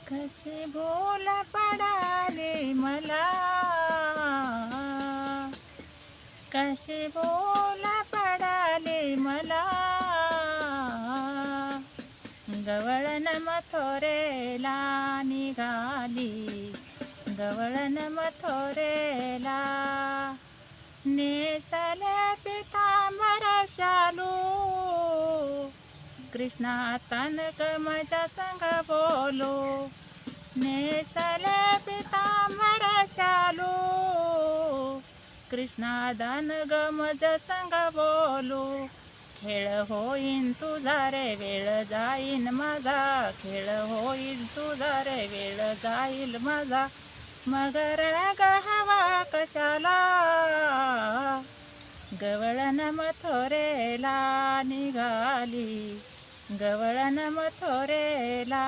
कशी भूल पडाली मला, कशी भूल पडाली मला. गवळण मथोरेला निघाली, गवळण मथोरेला. नेसले पितांबर शालू, कृष्णा तनक माझ्या संग बोलो. नेसले पितांबर शालू, कृष्णा दान ग मज संग बोलू. खेळ होईन तुझा रे वेळ जाईन माझा, खेळ होईल तुझा रे वेळ जाईल माझा. मगर ग हवा कशाला, गवळण मथोरेला निघाली, गवळण मथोरेला.